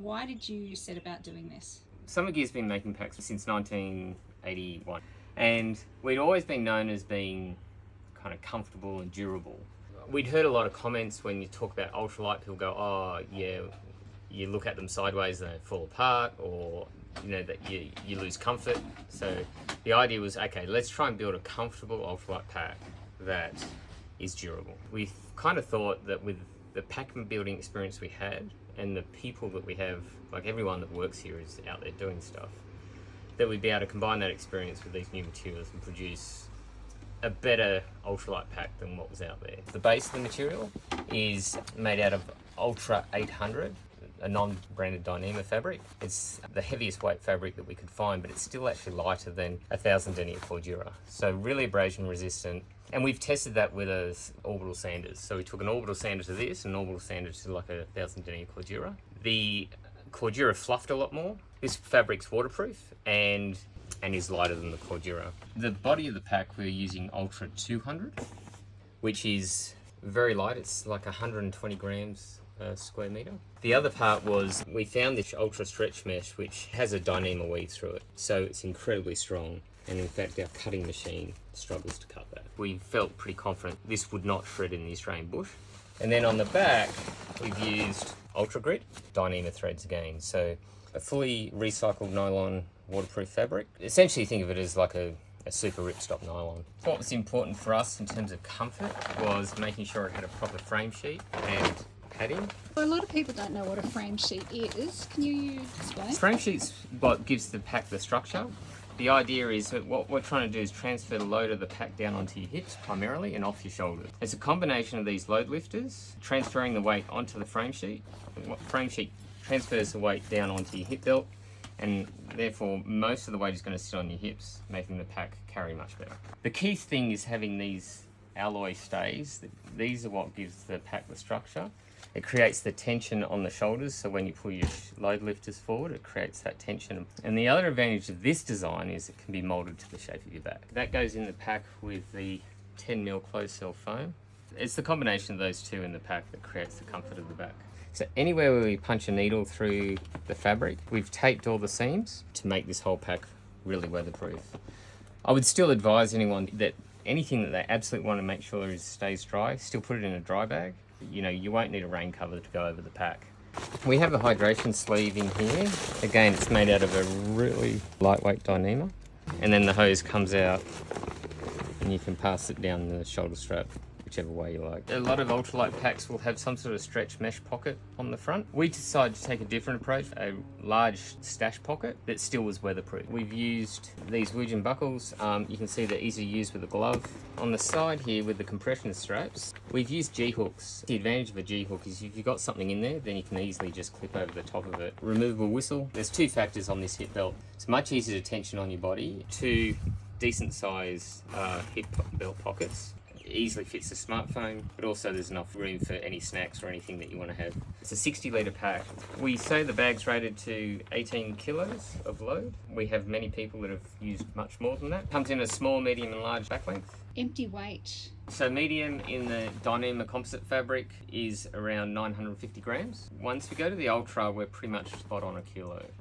Why did you set about doing this? Summer Gear's been making packs since 1981, and we'd always been known as being kind of comfortable and durable. We'd heard a lot of comments when you talk about ultralight, people go, oh yeah, you look at them sideways and they fall apart, or you know that you lose comfort. So the idea was, okay, let's try and build a comfortable ultralight pack that is durable. We kind of thought that with the pack building experience we had and the people that we have, like everyone that works here is out there doing stuff, that we'd be able to combine that experience with these new materials and produce a better ultralight pack than what was out there. The base of the material is made out of Ultra 800, a non-branded Dyneema fabric. It's the heaviest weight fabric that we could find, but it's still actually lighter than 1000 denier Cordura. So really abrasion resistant. And we've tested that with orbital sanders. So we took an orbital sander to this, and an orbital sander to like a 1000 denier Cordura. The Cordura fluffed a lot more. This fabric's waterproof and is lighter than the Cordura. The body of the pack, we're using Ultra 200, which is very light. It's like 120 grams a square meter. The other part was we found this ultra stretch mesh which has a Dyneema weave through it, so it's incredibly strong, and in fact our cutting machine struggles to cut that. We felt pretty confident this would not shred in the Australian bush. And then on the back we've used Ultra Grit Dyneema threads again, so a fully recycled nylon waterproof fabric. Essentially think of it as like a super ripstop nylon. What was important for us in terms of comfort was making sure it had a proper frame sheet and padding. Well, a lot of people don't know what a frame sheet is. Can you explain? Frame sheet's what gives the pack the structure. The idea is that what we're trying to do is transfer the load of the pack down onto your hips primarily and off your shoulders. It's a combination of these load lifters transferring the weight onto the frame sheet. The frame sheet transfers the weight down onto your hip belt, and therefore most of the weight is going to sit on your hips, making the pack carry much better. The key thing is having these alloy stays. These are what gives the pack the structure. It creates the tension on the shoulders, so when you pull your load lifters forward, it creates that tension. And the other advantage of this design is it can be molded to the shape of your back. That goes in the pack with the 10mm closed cell foam. It's the combination of those two in the pack that creates the comfort of the back. So anywhere where we punch a needle through the fabric, we've taped all the seams to make this whole pack really weatherproof. I would still advise anyone that anything that they absolutely want to make sure stays dry, still put it in a dry bag. You know, you won't need a rain cover to go over the pack. We have a hydration sleeve in here. Again, it's made out of a really lightweight Dyneema. And then the hose comes out and you can pass it down the shoulder strap, whichever way you like. A lot of ultralight packs will have some sort of stretch mesh pocket on the front. We decided to take a different approach, a large stash pocket that still was weatherproof. We've used these Woojin buckles. You can see they're easy to use with a glove. On the side here with the compression straps, we've used G-hooks. The advantage of a G-hook is if you've got something in there, then you can easily just clip over the top of it. Removable whistle. There's two factors on this hip belt. It's much easier to tension on your body. Two decent size hip belt pockets. Easily fits a smartphone, but also there's enough room for any snacks or anything that you want to have. It's a 60 litre pack. We say the bag's rated to 18 kilos of load. We have many people that have used much more than that. Comes in a small, medium and large back length. Empty weight. So medium in the Dyneema composite fabric is around 950 grams. Once we go to the Ultra, we're pretty much spot on a kilo.